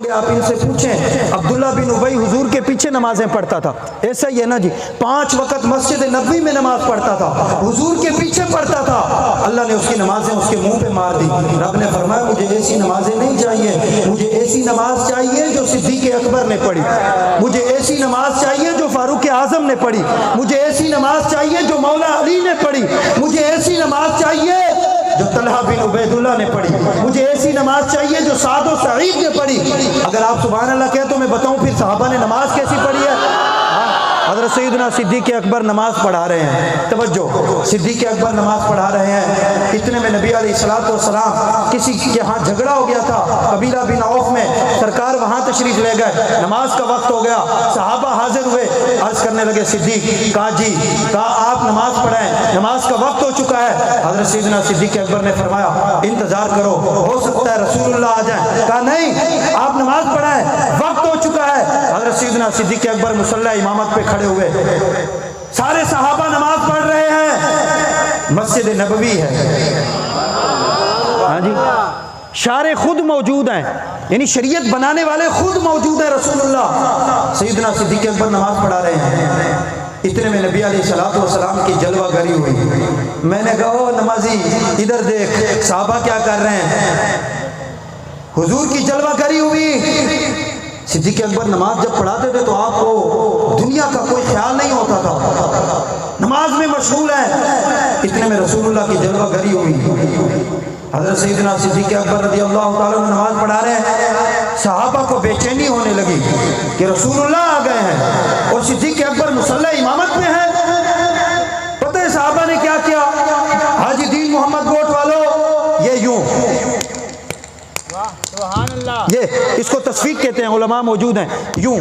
آپ ان سے پوچھیں عبداللہ بن ابی حضور کے پیچھے نمازیں پڑھتا تھا، ایسا ہی ہے نا جی، 5 وقت مسجد نبوی میں نماز پڑھتا تھا، حضور کے پیچھے پڑھتا تھا، اللہ نے اس کی نمازیں اس کے منہ پہ مار دی۔ رب نے فرمایا مجھے ایسی نمازیں نہیں چاہیے، مجھے ایسی نماز چاہیے جو صدیق اکبر نے پڑھی، مجھے ایسی نماز چاہیے جو فاروق اعظم نے پڑھی، مجھے ایسی نماز چاہیے جو مولا علی نے پڑھی، مجھے ایسی نماز چاہیے جو طلحہ بن عبید اللہ نے پڑھی، مجھے ایسی نماز چاہیے جو سعد و سعید نے پڑھی۔ اگر آپ سبحان اللہ کہے تو میں بتاؤں پھر صحابہ نے نماز کیسی پڑھی ہے؟ حضرت سیدنا صدیق اکبر نماز پڑھا رہے ہیں، توجہ، صدیق اکبر نماز پڑھا رہے ہیں، اتنے میں نبی علیہ الصلوۃ والسلام کسی کے ہاں جھگڑا ہو گیا تھا قبیلہ بن عوف میں، سرکار وہاں تشریف لے گئے، نماز کا وقت ہو گیا، صحابہ حاضر ہوئے، عرض کرنے لگے صدیق، کہا جی، کہا آپ نماز پڑھیں، نماز کا وقت ہو چکا ہے۔ حضرت سیدنا صدیق اکبر نے فرمایا انتظار کرو، ہو سکتا ہے رسول اللہ آ جائیں، کہا نہیں آپ نماز پڑھیں، وقت ہو چکا ہے۔ حضرت سیدنا صدیق اکبر مصلی امامت پہ کھڑے ہوئے، سارے صحابہ نماز پڑھ رہے ہیں، مسجد نبوی ہے، ہاں جی، شارع خود موجود ہیں، یعنی شریعت بنانے والے خود موجود ہیں، رسول اللہ سیدنا صدیق اکبر نماز پڑھا رہے ہیں۔ اتنے میں نبی علیہ الصلوۃ والسلام کی جلوہ گری ہوئی، میں نے کہا او نمازی ادھر دیکھ صحابہ کیا کر رہے ہیں، حضور کی جلوہ گری ہوئی۔ صدیق اکبر نماز جب پڑھاتے تھے تو آپ کو دنیا کا کوئی خیال نہیں ہوتا تھا، نماز میں مشغول ہیں، اتنے میں رسول اللہ کی جلوہ گری ہوئی۔ حضرت سیدنا صدیق اکبر رضی اللہ تعالیٰ عنہ نماز پڑھا رہے ہیں، صحابہ کو بے چینی ہونے لگی کہ رسول اللہ آ گئے ہیں اور صدیق اکبر مصلی امامت میں ہیں۔ پتہ ہے صحابہ نے کیا کیا؟ حاجی دین محمد گوٹ والو، یہ یوں، یہ اس کو تصفیق کہتے ہیں، علماء موجود ہیں، یوں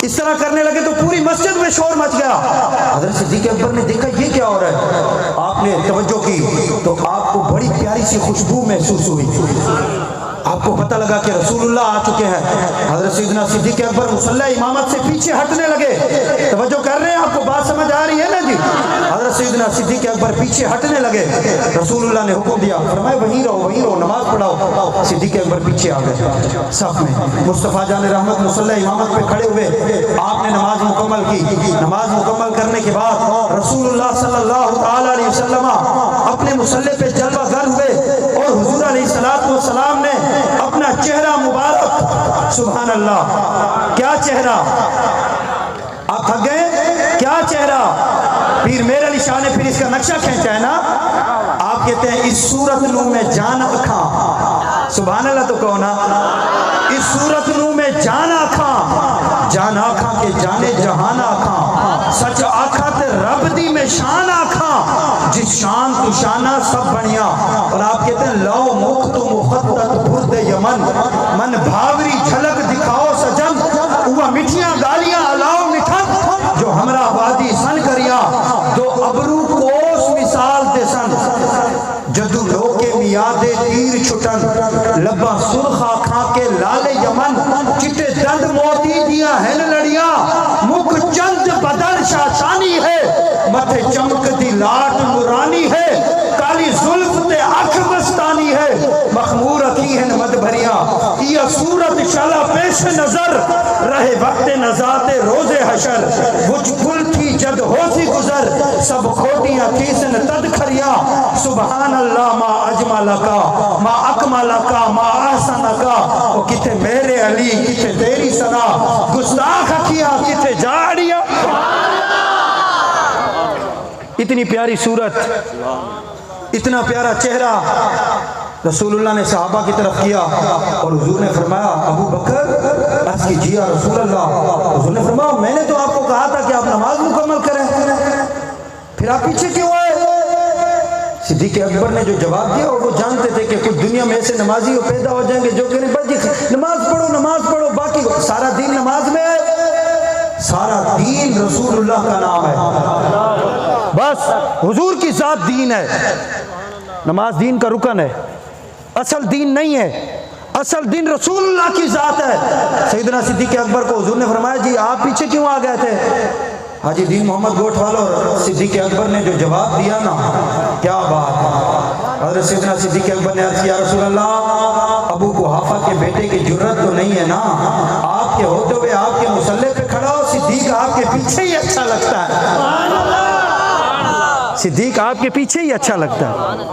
اس طرح کرنے لگے تو پوری مسجد میں شور مچ گیا۔ حضرت صدیق اکبر نے دیکھا یہ کیا ہو رہا ہے، آپ نے توجہ کی تو آپ کو بڑی پیاری سی خوشبو محسوس ہوئی، آپ کو پتہ لگا کہ رسول اللہ آ چکے ہیں۔ حضرت سیدنا صدیق اکبر مصلی امامت سے پیچھے ہٹنے لگے، توجہ کر رہے ہیں، آپ کو بات سمجھ آ رہی ہے نا جی؟ حضرت سیدنا صدیق اکبر پیچھے ہٹنے لگے، رسول اللہ نے حکم دیا، فرمایا وہیں رہو وہیں رہو، نماز پڑھاؤ۔ صدیق اکبر پیچھے آ گئے صف میں، مصطفیٰ جان رحمت مصلی امامت پہ کھڑے ہوئے، آپ نے نماز مکمل کی۔ نماز مکمل کرنے کے بعد رسول اللہ صلی اللہ تعالی علیہ وسلم اپنے مصلی پہ جلوہ گر ہوئے اور حضور علیہ السلام نے اپنا چہرہ مبارک، سبحان اللہ، کیا چہرہ، آپ تھک گئے، کیا چہرہ، پیر میر علی شاہ نے پھر اس کا نقشہ کھینچا ہے نا، آپ کہتے ہیں اس صورت نو میں جان آکھاں، سبحان اللہ تو کہو نا، اس صورت نو میں جان آکھاں، جان آکھاں کے جانے جہان آکھاں، سچ آکھاں تے رب دی میں شان آکھاں، جس شان تو شانہ سب بنیا۔ اور آپ کہتے ہیں لو مخ تو مخطط برد یمن، من بھاوری جھلک دکھاؤ سجن، وہ مٹھیاں گالیاں الاؤ مٹھن، جو ہمرا وادی سن کریا، دو ابرو کوس مثال دے سن، جدو لوکے میادے تیر چھٹن، لبا سرخا کھا کے لال یمن، چٹے دند موتی دیا ہن لڑیاں، مکھ چند بدر شاشانی ہے، متھے چمک دی لاٹ نورانی ہے، کالی زلف تے اکھ مستانی ہے، مخمور اکی ہن مد بھریاں، یہ صورت شالا پیش نظر، رہے وقت نزات روز حشر، وچ گل تھی جد ہو سی گزر، سب کھوٹیاں تیسن تد کھریا، سبحان اللہ ما اجمالکا ما اکمالکا ما احسنکا، وہ کتے میرے علی کتے تیری سنا، گستاخ کیا کتے جاڑیا۔ اتنی پیاری صورت، اتنا پیارا چہرہ رسول اللہ نے صحابہ کی طرف کیا اور حضور نے فرمایا ابو بکر، عرض کیجیے رسول اللہ۔ حضور نے فرمایا میں نے تو آپ کو کہا تھا کہ آپ نماز مکمل کریں، پھر آپ پیچھے کیوں آئے؟ صدیق اکبر نے جو جواب دیا اور وہ جانتے تھے کہ کچھ دنیا میں ایسے نمازی پیدا ہو جائیں گے جو کہنے بس نماز پڑھو باقی سارا دین نماز میں ہے، سارا دین رسول اللہ کا نام ہے، بس حضور کی ذات دین ہے، نماز دین کا رکن ہے، اصل دین نہیں ہے، اصل دین رسول اللہ کی ذات ہے۔ سیدنا صدیق اکبر کو حضور نے فرمایا جی آپ پیچھے کیوں آ گئے تھے؟ حاجی دین محمد گوٹھ والوں، صدیق اکبر نے جو جواب دیا نا، کیا بات ہے، حضرت سیدنا صدیق اکبر نے عرض کیا رسول اللہ ابو قحافہ کے بیٹے کی جرت تو نہیں ہے نا، آپ کے ہوتے ہوئے آپ کے مسلح پہ کھڑا ہو، صدیق آپ کے پیچھے ہی اچھا لگتا ہے، صدیق آپ کے پیچھے ہی اچھا لگتا ہے۔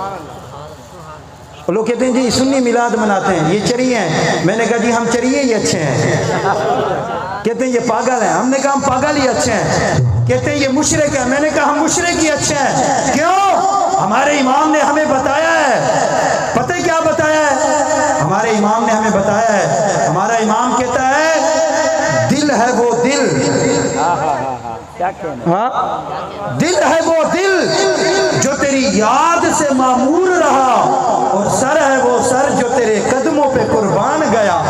لوگ کہتے ہیں جی سنی میلاد مناتے ہیں، یہ چری ہیں، میں نے کہا جی ہم چریے ہی اچھے ہیں، کہتے ہیں یہ پاگل ہیں، ہم نے کہا ہم پاگل ہی اچھے ہیں، کہتے ہیں یہ مشرک ہیں، میں نے کہا ہم مشرک ہی اچھے ہیں، کیوں؟ ہمارے امام نے ہمیں بتایا ہے، پتہ ہے کیا بتایا ہے؟ ہمارے امام نے ہمیں بتایا ہے، ہمارا امام کہتا ہے دل ہے وہ دل، دل ہے وہ دل جو تیری یاد سے معمور رہا، اور سر ہے وہ سر جو تیرے قدموں پہ قربان گیا۔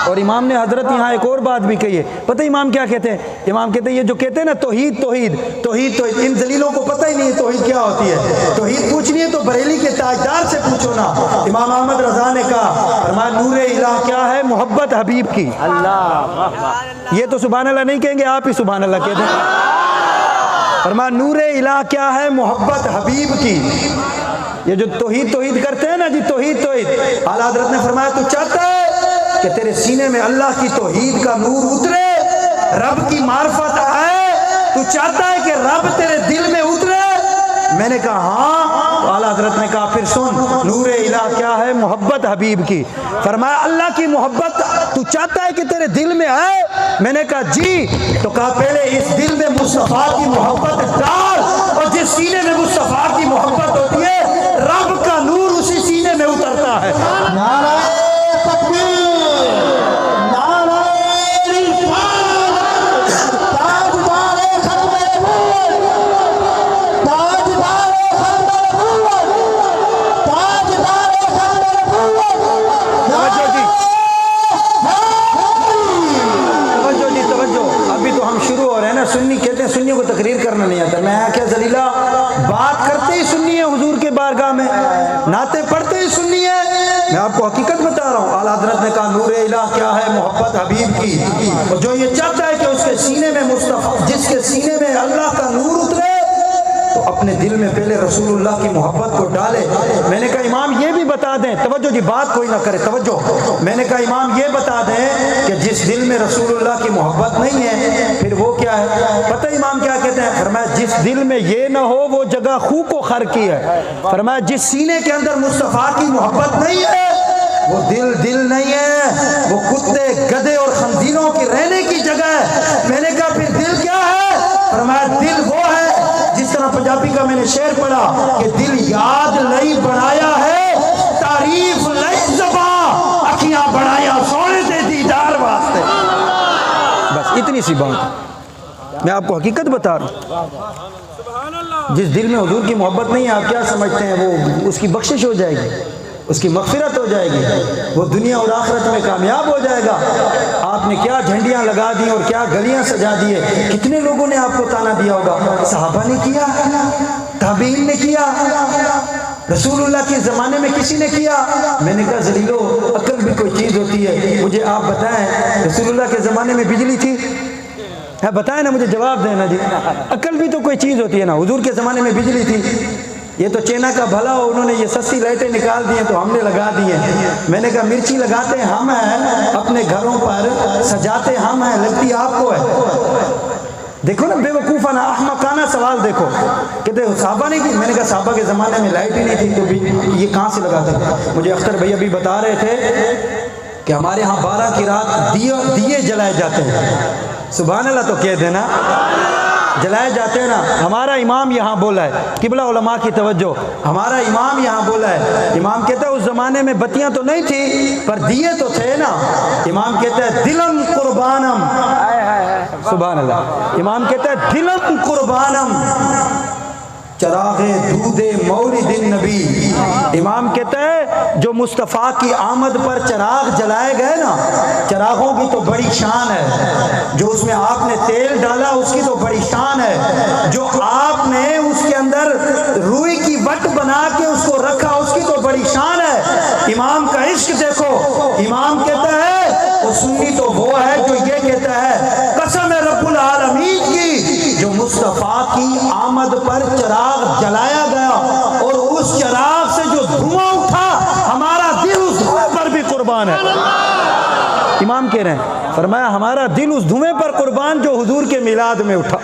اور امام نے حضرت یہاں ایک اور بات بھی کہی ہے، پتہ امام کیا کہتے ہیں؟ امام کہتے ہیں یہ جو کہتے ہیں نا توحید توحید توحید توحید، ان ذلیلوں کو پتہ ہی نہیں ہے توحید کیا ہوتی ہے۔ توحید پوچھنی ہے تو بریلی کے تاجدار سے پوچھو نا۔ امام احمد رضا نے کہا فرمایا نور الہ کیا ہے؟ محبت حبیب کی۔ اللہ، یہ تو سبحان اللہ نہیں کہیں گے، آپ ہی سبحان اللہ کہتے ہیں۔ فرمایا نور الہ کیا ہے؟ محبت حبیب کی۔ یہ جو توحید توحید کرتے ہیں نا جی توحید توحید، اعلیٰ حضرت نے فرمایا تو چاہتا ہے کہ تیرے سینے میں اللہ کی توحید کا نور اترے، رب کی معرفت آئے، تو چاہتا ہے کہ رب تیرے دل میں اترے؟ میں نے کہا ہاں۔ اعلیٰ حضرت نے کہا پھر سن نور الہ کیا ہے؟ محبت حبیب کی۔ فرمایا اللہ کی محبت تو چاہتا ہے کہ تیرے دل میں آئے؟ میں نے کہا جی۔ تو کہا پہلے اس دل میں مصطفیٰ کی محبت ڈال، اور جس سینے میں مصطفیٰ کی محبت ہوتی ہے رب کا نور اسی سینے میں اترتا ہے۔ نعرہ تکبیر، سنی کہتے ہیں سنیوں کو تقریر کرنا نہیں آتا، میں کیا ذلیلہ بات کرتے ہی سنی ہے حضور کے بارگاہ میں، نعتیں پڑھتے ہی سنی ہے، میں آپ کو حقیقت بتا رہا ہوں۔ اعلیٰ حضرت نے کہا نور الہ کیا ہے؟ محبت حبیب کی۔ اور جو یہ چاہتا ہے کہ اس کے سینے میں مصطفیٰ، جس کے سینے میں اللہ کا نور اترے، تو اپنے دل میں پہلے رسول اللہ کی محبت کو ڈالے۔ میں نے کہا امام یہ بھی بتا دیں، توجہ جی بات کوئی نہ کرے، توجہ، میں نے کہا امام یہ بتا دیں کہ جس دل میں رسول اللہ کی محبت نہیں ہے پھر وہ کیا ہے؟ پتہ امام کیا کہتے ہیں؟ فرمایا جس دل میں یہ نہ ہو وہ جگہ خو کو خر کی ہے۔ فرمایا جس سینے کے اندر مصطفیٰ کی محبت نہیں ہے وہ دل دل نہیں ہے، وہ کتے گدھے اور خنزیروں کی رہنے کی جگہ ہے۔ میں نے کہا پھر دل کیا ہے؟ فرمایا دل وہ ہے جس طرح پنجابی کا میں نے شعر پڑھا کہ دل یاد لئی بنایا ہے، تعریف لئی زباں، اکھیاں بنایا سونے دے دیدار واسطے۔ بس اتنی سی بات، میں آپ کو حقیقت بتا رہا ہوں۔ جس دل میں حضور کی محبت نہیں ہے آپ کیا سمجھتے ہیں وہ اس کی بخشش ہو جائے گی، اس کی مغفرت ہو جائے گی، وہ دنیا اور آخرت میں کامیاب ہو جائے گا؟ آپ نے کیا جھنڈیاں لگا دی اور کیا گلیاں سجا دیے، کتنے لوگوں نے آپ کو تانا دیا ہوگا؟ صحابہ نے کیا، تابعین نے کیا، رسول اللہ کے زمانے میں کسی نے کیا؟ میں نے کہا ذلیلو عقل بھی کوئی چیز ہوتی ہے، مجھے آپ بتائیں رسول اللہ کے زمانے میں بجلی تھی؟ بتائیں نا، مجھے جواب دینا جی، عقل بھی تو کوئی چیز ہوتی ہے نا۔ حضور کے زمانے میں بجلی تھی، یہ تو چینا کا بھلا ہو، انہوں نے یہ سستی لائٹیں نکال دی ہیں تو ہم نے لگا دی ہیں۔ میں نے کہا مرچی لگاتے ہم ہیں، اپنے گھروں پر سجاتے ہم ہیں، لگتی آپ کو ہے۔ دیکھو نا بے وقوفانہ احمقانہ سوال دیکھو، کہتے صحابہ نے کی؟ میں نے کہا صحابہ کے زمانے میں لائٹ ہی نہیں تھی تو یہ کہاں سے لگاتے؟ مجھے اختر بھائی ابھی بتا رہے تھے کہ ہمارے ہاں 12 کی رات دیے جلائے جاتے ہیں۔ سبحان اللہ تو کہہ دینا، جلائے جاتے ہیں نا۔ ہمارا امام یہاں بولا ہے، قبلہ علماء کی توجہ، ہمارا امام یہاں بولا ہے، امام کہتا ہے اس زمانے میں بتیاں تو نہیں تھی پر دیے تو تھے نا۔ امام کہتا ہے دلم قربانم، سبحان اللہ، امام کہتا ہے دلم قربانم چراغ دود مولد النبی۔ امام کہتا ہے جو مصطفیٰ کی آمد پر چراغ جلائے گئے نا، چراغوں کی تو بڑی شان ہے، جو اس میں آپ نے تیل ڈالا اس کی تو بڑی شان ہے، جو آپ نے اس کے اندر روئی کی وٹ بنا کے اس کو رکھا اس کی تو بڑی شان ہے۔ امام کا عشق دیکھو، امام کہتا ہے وہ سنی تو وہ ہے جو یہ کہتا ہے قسم رب العالمین کی جو مصطفیٰ کی آمد پر چراغ جلایا گیا اور اس چراغ امام کہہ رہے ہیں، فرمایا ہمارا دل اس دھویں پر قربان جو حضور کے میلاد میں اٹھا۔